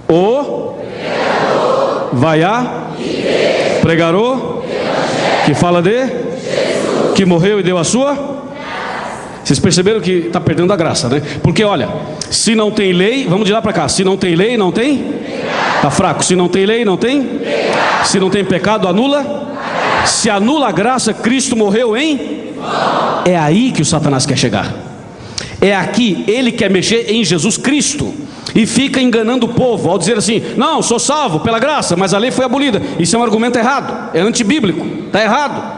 O vai a pregarou que fala de que morreu e deu a sua. Vocês perceberam que está perdendo a graça, né? Porque olha, se não tem lei, vamos de lá para cá. Se não tem lei, não tem? Está fraco. Se não tem lei, não tem? Se não tem pecado, anula? Se anula a graça, Cristo morreu em? É aí que o Satanás quer chegar. É aqui, ele quer mexer em Jesus Cristo e fica enganando o povo ao dizer assim: não, sou salvo pela graça, mas a lei foi abolida. Isso é um argumento errado, é antibíblico, está errado.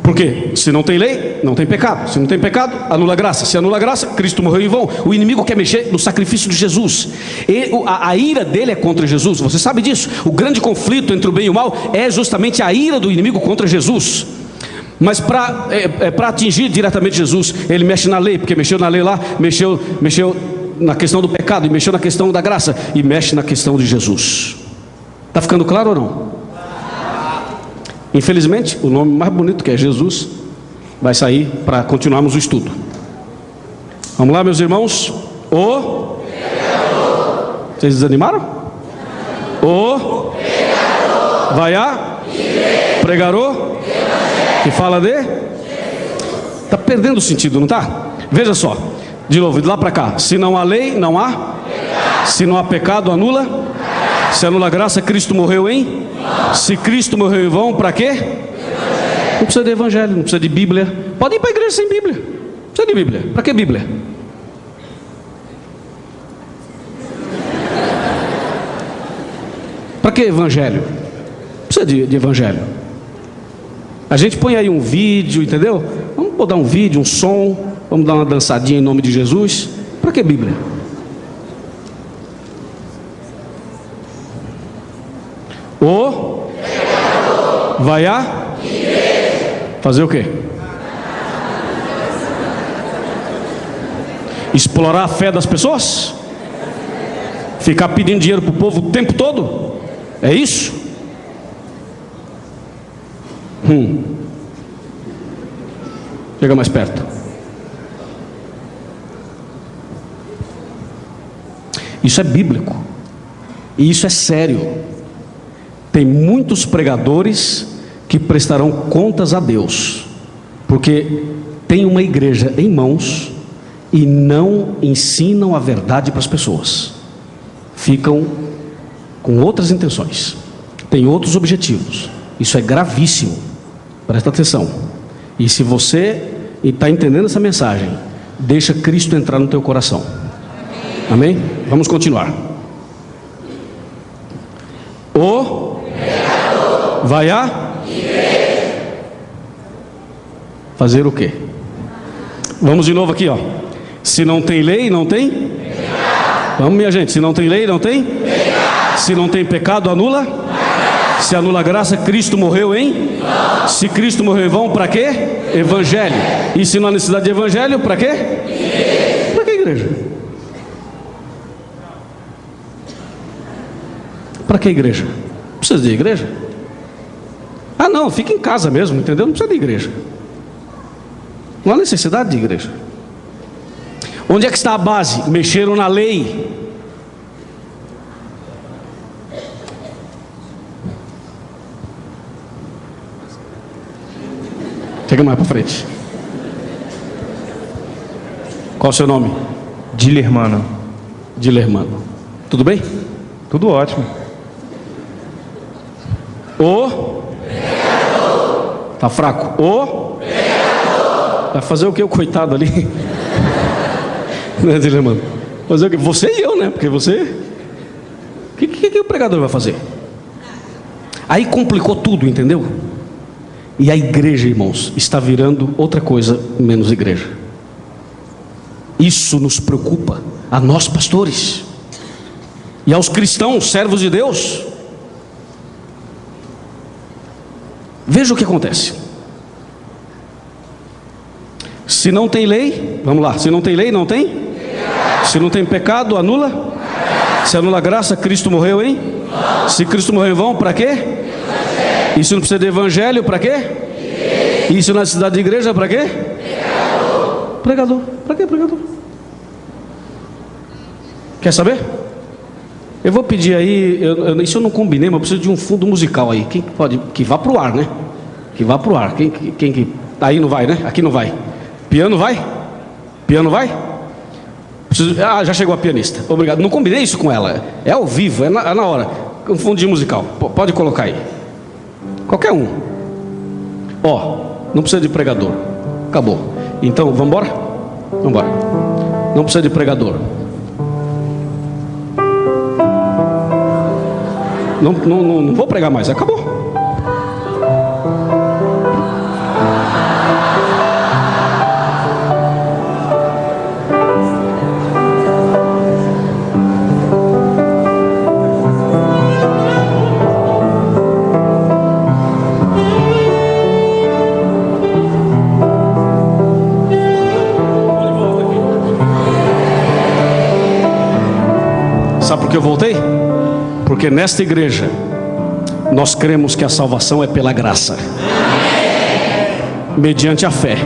Por quê? Se não tem lei, não tem pecado. Se não tem pecado, anula a graça. Se anula a graça, Cristo morreu em vão. O inimigo quer mexer no sacrifício de Jesus. A ira dele é contra Jesus. Você sabe disso. O grande conflito entre o bem e o mal é justamente a ira do inimigo contra Jesus. Mas para atingir diretamente Jesus, ele mexe na lei, porque mexeu na lei lá, mexeu na questão do pecado, e mexeu na questão da graça, e mexe na questão de Jesus. Está ficando claro ou não? Infelizmente, o nome mais bonito, que é Jesus, vai sair para continuarmos o estudo. Vamos lá, meus irmãos. O pecador. Vocês desanimaram? O pecador. Vai a pregarou que fala de. Está perdendo o sentido, não está? Veja só, de novo, de lá para cá. Se não há lei, não há pecado. Se não há pecado, anula. Se anula a graça, Cristo morreu em? Se Cristo morreu em vão, para quê? Não precisa de evangelho, não precisa de Bíblia. Pode ir para a igreja sem Bíblia. Não precisa de Bíblia. Para que Bíblia? Para que evangelho? Não precisa de evangelho. A gente põe aí um vídeo, entendeu? Vamos botar um vídeo, um som. Vamos dar uma dançadinha em nome de Jesus. Para que Bíblia? O vai a fazer o quê? Explorar a fé das pessoas? Ficar pedindo dinheiro para o povo o tempo todo? É isso? Chega mais perto. Isso é bíblico. E isso é sério. Tem muitos pregadores que prestarão contas a Deus, porque tem uma igreja em mãos e não ensinam a verdade para as pessoas. Ficam com outras intenções, tem outros objetivos. Isso é gravíssimo. Presta atenção. E se você está entendendo essa mensagem, deixa Cristo entrar no teu coração. Amém? Vamos continuar. O vai a fazer o quê? Vamos de novo aqui, ó. Se não tem lei, não tem? Vamos, minha gente. Se não tem lei, não tem? Se não tem pecado, anula? Se anula a graça, Cristo morreu em? Se Cristo morreu em vão, para quê? Evangelho. E se não há necessidade de evangelho, para quê? Para que igreja? Para que igreja? Precisa de igreja? Ah não, fica em casa mesmo, entendeu? Não precisa de igreja. Não há necessidade de igreja. Onde é que está a base? Mexeram na lei. Chega mais para frente. Qual o seu nome? Dilermano. Dilermano. Tudo bem? Tudo ótimo. O pecador. Tá fraco. O pecador. Vai fazer o que o coitado ali? Né, Dilermano? Fazer o que? Você e eu, né? Porque você. O que o pregador vai fazer? Aí complicou tudo, entendeu? E a igreja, irmãos, está virando outra coisa menos igreja. Isso nos preocupa, a nós pastores e aos cristãos, servos de Deus. Veja o que acontece. Se não tem lei, vamos lá, se não tem lei, não tem? Se não tem pecado, anula? Se anula a graça, Cristo morreu, hein? Se Cristo morreu em vão, para quê? E se não precisa de evangelho, para quê? E se não há necessidade de igreja, para quê? Pregador. Para quê pregador? Quer saber? Eu vou pedir aí, isso eu não combinei, mas eu preciso de um fundo musical aí. Quem pode, que vá pro ar, né? Que vá pro ar. Quem aí não vai, né? Aqui não vai. Piano vai? Piano vai? Já chegou a pianista. Obrigado. Não combinei isso com ela. É ao vivo, é na hora. Um fundinho musical. Pode colocar aí. Qualquer um. Não precisa de pregador. Acabou. Então, vamos embora? Vamos embora. Não precisa de pregador. Não vou pregar mais. Acabou. Sabe por que eu voltei? Porque nesta igreja nós cremos que a salvação é pela graça, mediante a fé.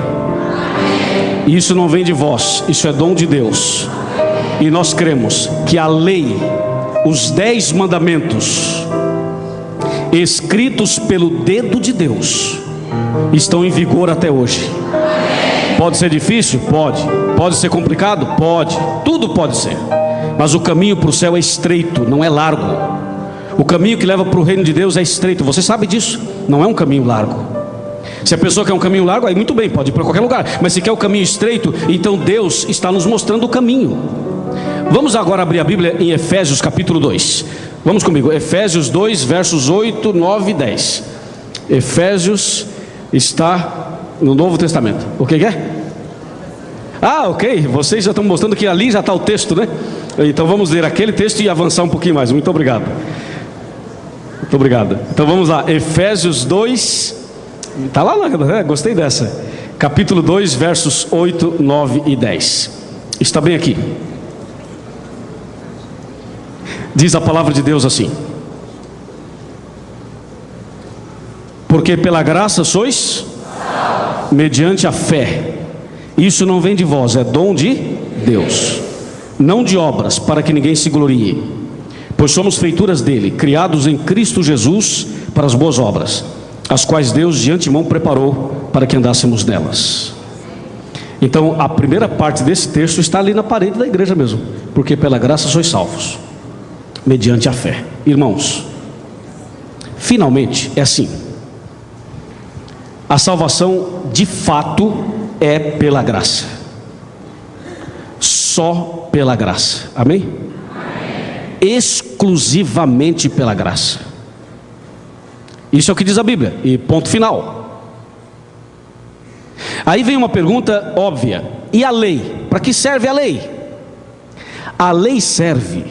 E isso não vem de vós, isso é dom de Deus. E nós cremos que a lei, os 10 mandamentos, escritos pelo dedo de Deus, estão em vigor até hoje. Pode ser difícil? Pode. Pode ser complicado? Pode. Tudo pode ser. Mas o caminho para o céu é estreito, não é largo. O caminho que leva para o reino de Deus é estreito. Você sabe disso, não é um caminho largo. Se a pessoa quer um caminho largo, aí muito bem, pode ir para qualquer lugar. Mas se quer o caminho estreito, então Deus está nos mostrando o caminho. Vamos agora abrir a Bíblia em Efésios capítulo 2. Vamos comigo, Efésios 2, versos 8, 9 e 10. Efésios está no Novo Testamento. O que é? Ok, vocês já estão mostrando que ali já está o texto, né? Então vamos ler aquele texto e avançar um pouquinho mais. Muito obrigado. Muito obrigado. Então vamos lá, Efésios 2. Está lá, gostei dessa. Capítulo 2, versos 8, 9 e 10. Está bem aqui. Diz a palavra de Deus assim: porque pela graça sois, mediante a fé. Isso não vem de vós, é dom de Deus, não de obras, para que ninguém se glorie. Pois somos feituras dele, criados em Cristo Jesus para as boas obras, as quais Deus de antemão preparou para que andássemos nelas. Então a primeira parte desse texto está ali na parede da igreja mesmo. Porque pela graça sois salvos, mediante a fé. Irmãos, finalmente é assim. A salvação de fato é pela graça. Só pela graça. Amém? Exclusivamente pela graça. Isso é o que diz a Bíblia. E ponto final. Aí vem uma pergunta óbvia: e a lei? Para que serve a lei? A lei serve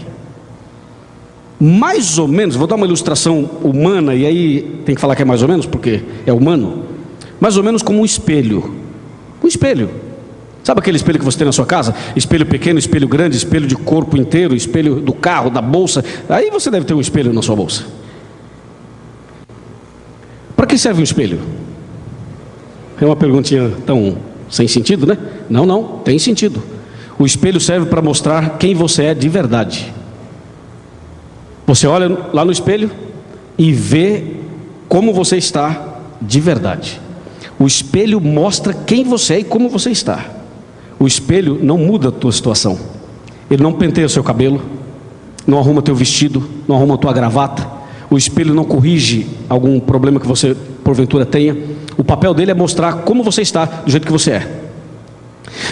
mais ou menos, vou dar uma ilustração humana, e aí tem que falar que é mais ou menos, porque é humano. Mais ou menos como um espelho. Um espelho. Sabe aquele espelho que você tem na sua casa? Espelho pequeno, espelho grande, espelho de corpo inteiro, espelho do carro, da bolsa. Aí você deve ter um espelho na sua bolsa. Para que serve um espelho? É uma perguntinha tão sem sentido, né? Não, tem sentido. O espelho serve para mostrar quem você é de verdade. Você olha lá no espelho e vê como você está de verdade. O espelho mostra quem você é e como você está. O espelho não muda a tua situação. Ele não penteia o seu cabelo, não arruma teu vestido, não arruma a tua gravata. O espelho não corrige algum problema que você porventura tenha. O papel dele é mostrar como você está, do jeito que você é.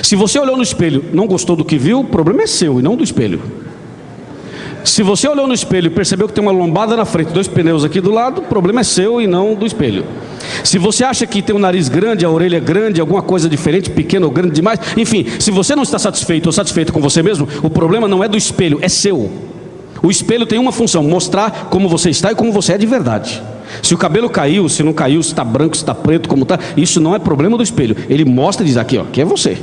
Se você olhou no espelho, não gostou do que viu, o problema é seu e não do espelho. Se você olhou no espelho e percebeu que tem uma lombada na frente, 2 pneus aqui do lado, o problema é seu e não do espelho. Se você acha que tem um nariz grande, a orelha grande, alguma coisa diferente, pequeno ou grande demais, enfim, se você não está satisfeito ou satisfeito com você mesmo, o problema não é do espelho, é seu. O espelho tem uma função: mostrar como você está e como você é de verdade. Se o cabelo caiu, se não caiu, se está branco, se está preto, como está, isso não é problema do espelho. Ele mostra e diz aqui, que é você.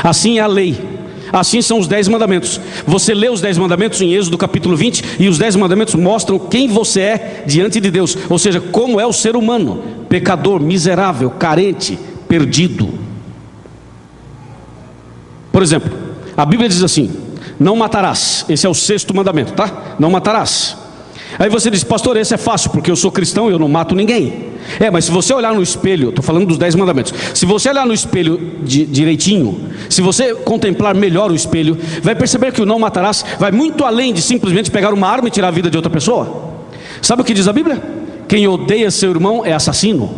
Assim é a lei. Assim são os 10 mandamentos. Você lê os 10 mandamentos em Êxodo capítulo 20, e os 10 mandamentos mostram quem você é diante de Deus. Ou seja, como é o ser humano: pecador, miserável, carente, perdido. Por exemplo, a Bíblia diz assim: Não matarás. Esse é o 6º mandamento, tá? Não matarás. Aí você diz: pastor, esse é fácil, porque eu sou cristão e eu não mato ninguém. Mas se você olhar no espelho, estou falando dos 10 mandamentos. Se você olhar no espelho direitinho, se você contemplar melhor o espelho, vai perceber que o não matarás vai muito além de simplesmente pegar uma arma e tirar a vida de outra pessoa. Sabe o que diz a Bíblia? Quem odeia seu irmão é assassino.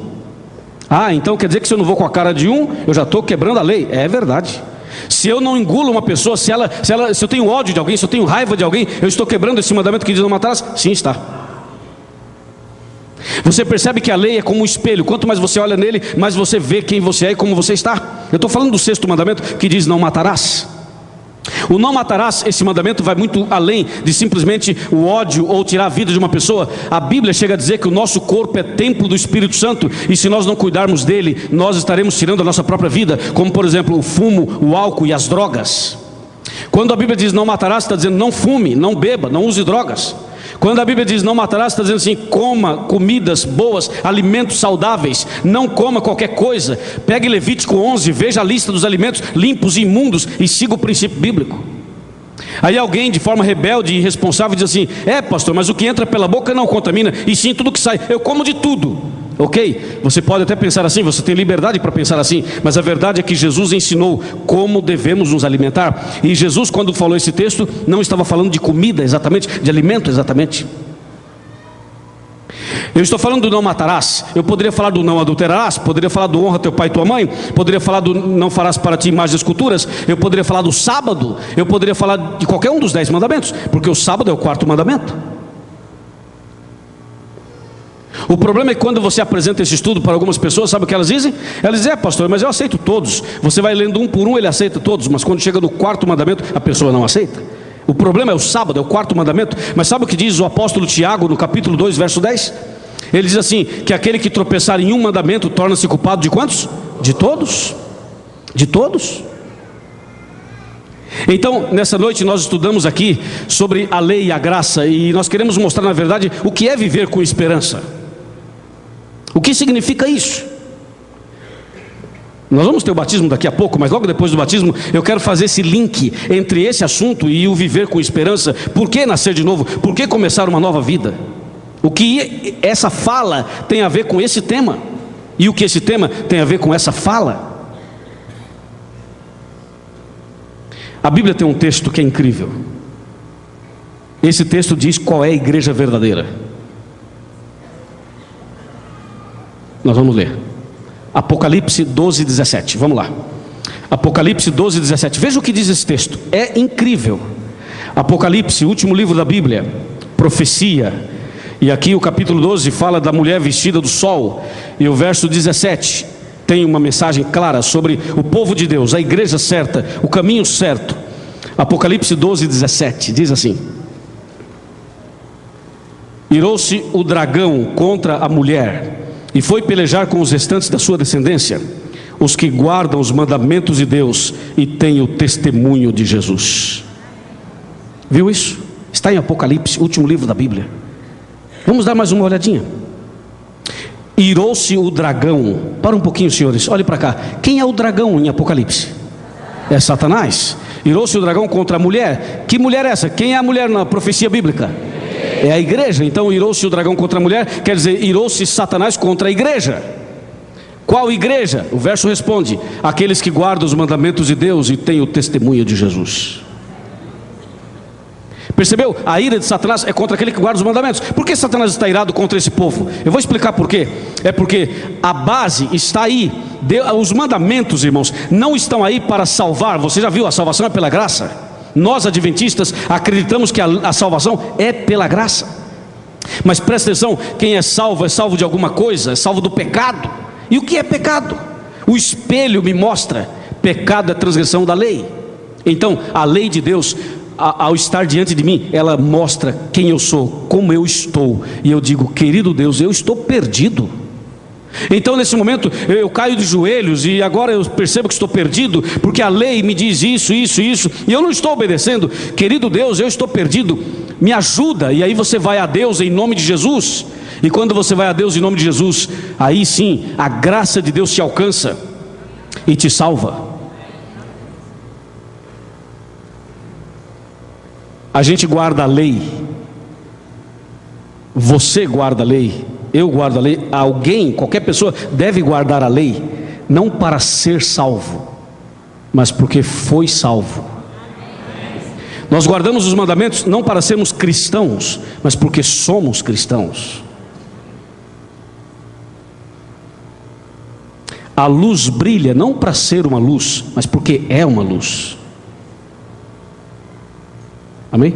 Então quer dizer que se eu não vou com a cara de um, eu já estou quebrando a lei. É verdade. Se eu não engulo uma pessoa, se eu tenho ódio de alguém, se eu tenho raiva de alguém, eu estou quebrando esse mandamento que diz não matarás? Sim, está. Você percebe que a lei é como um espelho. Quanto mais você olha nele, mais você vê quem você é e como você está. Eu estou falando do 6º mandamento que diz não matarás. O não matarás, esse mandamento vai muito além de simplesmente o ódio ou tirar a vida de uma pessoa. A Bíblia chega a dizer que o nosso corpo é templo do Espírito Santo, e se nós não cuidarmos dele, nós estaremos tirando a nossa própria vida, como por exemplo o fumo, o álcool e as drogas. Quando a Bíblia diz não matarás, está dizendo não fume, não beba, não use drogas. Quando a Bíblia diz não matarás, está dizendo assim: coma comidas boas, alimentos saudáveis, não coma qualquer coisa. Pegue Levítico 11, veja a lista dos alimentos limpos e imundos e siga o princípio bíblico. Aí alguém de forma rebelde e irresponsável diz assim: pastor, mas o que entra pela boca não contamina, e sim tudo que sai. Eu como de tudo. Ok, você pode até pensar assim, você tem liberdade para pensar assim, mas a verdade é que Jesus ensinou como devemos nos alimentar. E Jesus, quando falou esse texto, não estava falando de comida exatamente, de alimento exatamente. Eu estou falando do não matarás. Eu poderia falar do não adulterarás, poderia falar do honra teu pai e tua mãe, poderia falar do não farás para ti imagens e esculturas, eu poderia falar do sábado, eu poderia falar de qualquer um dos 10 mandamentos, porque o sábado é o 4º mandamento. O problema é que quando você apresenta esse estudo para algumas pessoas, sabe o que elas dizem? Elas dizem: pastor, mas eu aceito todos. Você vai lendo um por um, ele aceita todos, mas quando chega no 4º mandamento, a pessoa não aceita. O problema é o sábado, é o 4º mandamento. Mas sabe o que diz o apóstolo Tiago no capítulo 2, verso 10? Ele diz assim, que aquele que tropeçar em um mandamento torna-se culpado de quantos? De todos. De todos. Então, nessa noite nós estudamos aqui sobre a lei e a graça, e nós queremos mostrar na verdade o que é viver com esperança. O que significa isso? Nós vamos ter o batismo daqui a pouco, mas logo depois do batismo eu quero fazer esse link entre esse assunto e o viver com esperança. Por que nascer de novo? Por que começar uma nova vida? O que essa fala tem a ver com esse tema? E o que esse tema tem a ver com essa fala? A Bíblia tem um texto que é incrível. Esse texto diz qual é a igreja verdadeira. Nós vamos ler Apocalipse 12, 17, vamos lá. Apocalipse 12, 17, veja o que diz esse texto, é incrível. Apocalipse, último livro da Bíblia, profecia. E aqui o capítulo 12 fala da mulher vestida do sol. E o verso 17 tem uma mensagem clara sobre o povo de Deus, a igreja certa, o caminho certo. Apocalipse 12, 17, diz assim: irou-se o dragão contra a mulher e foi pelejar com os restantes da sua descendência, os que guardam os mandamentos de Deus e têm o testemunho de Jesus. Viu isso? Está em Apocalipse, último livro da Bíblia. Vamos dar mais uma olhadinha. Irou-se o dragão. Para um pouquinho, senhores, olhe para cá. Quem é o dragão em Apocalipse? É Satanás. Irou-se o dragão contra a mulher. Que mulher é essa? Quem é a mulher na profecia bíblica? É a igreja. Então irou-se o dragão contra a mulher, quer dizer, irou-se Satanás contra a igreja. Qual igreja? O verso responde: aqueles que guardam os mandamentos de Deus e têm o testemunho de Jesus. Percebeu? A ira de Satanás é contra aquele que guarda os mandamentos. Por que Satanás está irado contra esse povo? Eu vou explicar por quê. É porque a base está aí. Os mandamentos, irmãos, não estão aí para salvar. Você já viu, a salvação é pela graça. Nós adventistas acreditamos que a salvação é pela graça. Mas presta atenção, quem é salvo de alguma coisa, é salvo do pecado. E o que é pecado? O espelho me mostra: pecado é transgressão da lei. Então a lei de Deus, ao estar diante de mim, ela mostra quem eu sou, como eu estou. E eu digo: querido Deus, eu estou perdido. Então nesse momento eu caio de joelhos e agora eu percebo que estou perdido, porque a lei me diz isso, isso, isso, e eu não estou obedecendo. Querido Deus, eu estou perdido, me ajuda. E aí você vai a Deus em nome de Jesus. E quando você vai a Deus em nome de Jesus, aí sim a graça de Deus te alcança e te salva. A gente guarda a lei. Você guarda a lei. Eu guardo a lei. Alguém, qualquer pessoa deve guardar a lei, não para ser salvo, mas porque foi salvo. Nós guardamos os mandamentos não para sermos cristãos, mas porque somos cristãos. A luz brilha não para ser uma luz, mas porque é uma luz. Amém?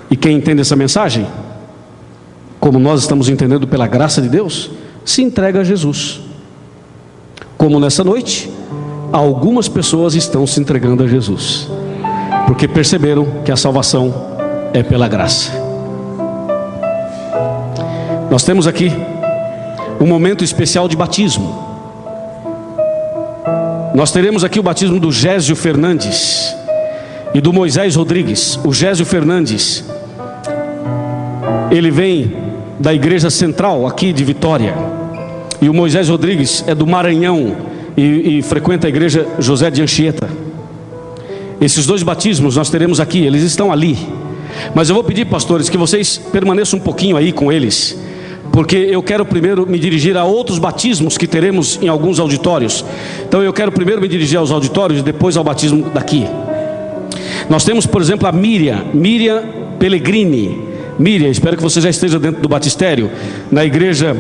E quem entende essa mensagem, como nós estamos entendendo pela graça de Deus, se entrega a Jesus. Como nessa noite, algumas pessoas estão se entregando a Jesus, porque perceberam que a salvação é pela graça. Nós temos aqui um momento especial de batismo. Nós teremos aqui o batismo do Gésio Fernandes e do Moisés Rodrigues. O Gésio Fernandes, ele vem da igreja central aqui de Vitória, e o Moisés Rodrigues é do Maranhão e frequenta a igreja José de Anchieta. Esses dois batismos nós teremos aqui, eles estão ali, mas eu vou pedir, pastores, que vocês permaneçam um pouquinho aí com eles, porque eu quero primeiro me dirigir a outros batismos que teremos em alguns auditórios. Então eu quero primeiro me dirigir aos auditórios e depois ao batismo daqui. Nós temos, por exemplo, a Miriam Pellegrini. Miriam, espero que você já esteja dentro do batistério, na igreja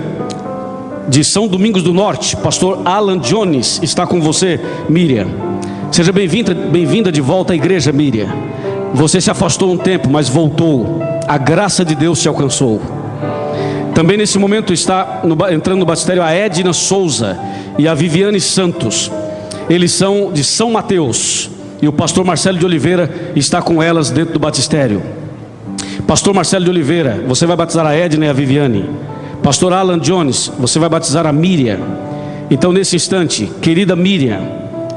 de São Domingos do Norte. Pastor Alan Jones está com você, Miriam. Seja bem-vinda de volta à igreja, Miriam. Você se afastou um tempo, mas voltou. A graça de Deus te alcançou. Também nesse momento está entrando no batistério a Edna Souza e a Viviane Santos. Eles são de São Mateus, e o pastor Marcelo de Oliveira está com elas dentro do batistério. Pastor Marcelo de Oliveira, você vai batizar a Edna e a Viviane. Pastor Alan Jones, você vai batizar a Miriam. Então nesse instante, querida Miriam,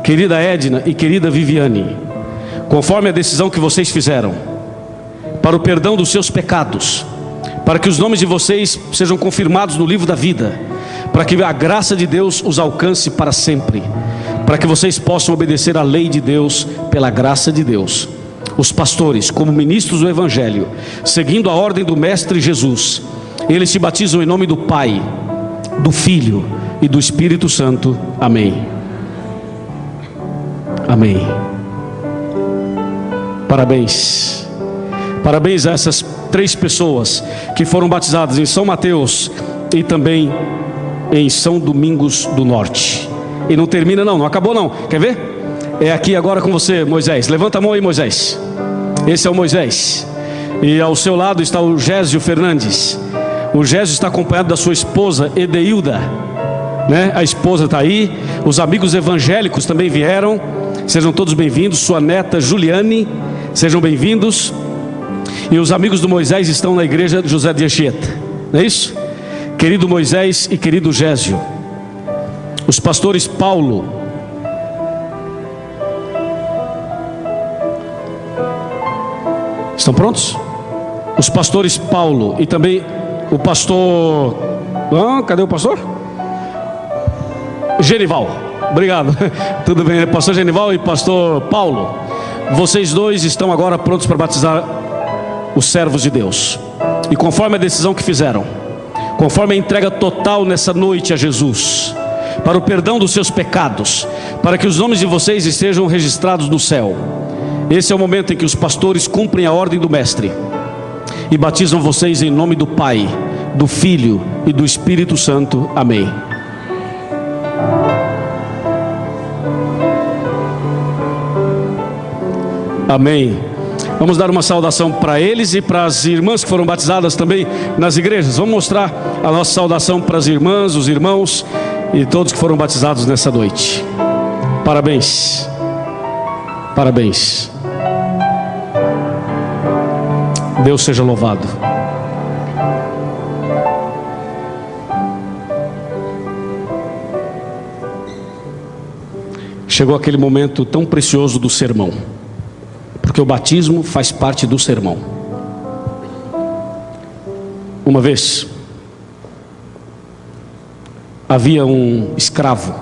querida Edna e querida Viviane, conforme a decisão que vocês fizeram, para o perdão dos seus pecados, para que os nomes de vocês sejam confirmados no livro da vida, para que a graça de Deus os alcance para sempre, para que vocês possam obedecer à lei de Deus pela graça de Deus. Os pastores, como ministros do Evangelho, seguindo a ordem do Mestre Jesus, eles se batizam em nome do Pai, do Filho e do Espírito Santo. Amém. Amém. Parabéns. Parabéns a essas 3 pessoas que foram batizadas em São Mateus e também em São Domingos do Norte. E não termina não acabou não. Quer ver? É aqui agora com você, Moisés. Levanta a mão aí, Moisés. Esse é o Moisés. E ao seu lado está o Gésio Fernandes. O Gésio está acompanhado da sua esposa Edeilda, né? A esposa está aí. Os amigos evangélicos também vieram. Sejam todos bem-vindos. Sua neta Juliane, sejam bem-vindos. E os amigos do Moisés estão na igreja José de Anchieta, não é isso? Querido Moisés e querido Gésio. Os pastores Paulo, estão prontos? Os pastores Paulo e também o pastor... cadê o pastor? Genival. Obrigado. Tudo bem, pastor Genival e pastor Paulo. Vocês dois estão agora prontos para batizar os servos de Deus. E conforme a decisão que fizeram, conforme a entrega total nessa noite a Jesus, para o perdão dos seus pecados, para que os nomes de vocês estejam registrados no céu, esse é o momento em que os pastores cumprem a ordem do Mestre e batizam vocês em nome do Pai, do Filho e do Espírito Santo. Amém. Amém. Vamos dar uma saudação para eles e para as irmãs que foram batizadas também nas igrejas. Vamos mostrar a nossa saudação para as irmãs, os irmãos e todos que foram batizados nessa noite. Parabéns. Parabéns. Deus seja louvado. Chegou aquele momento tão precioso do sermão, porque o batismo faz parte do sermão. Uma vez havia um escravo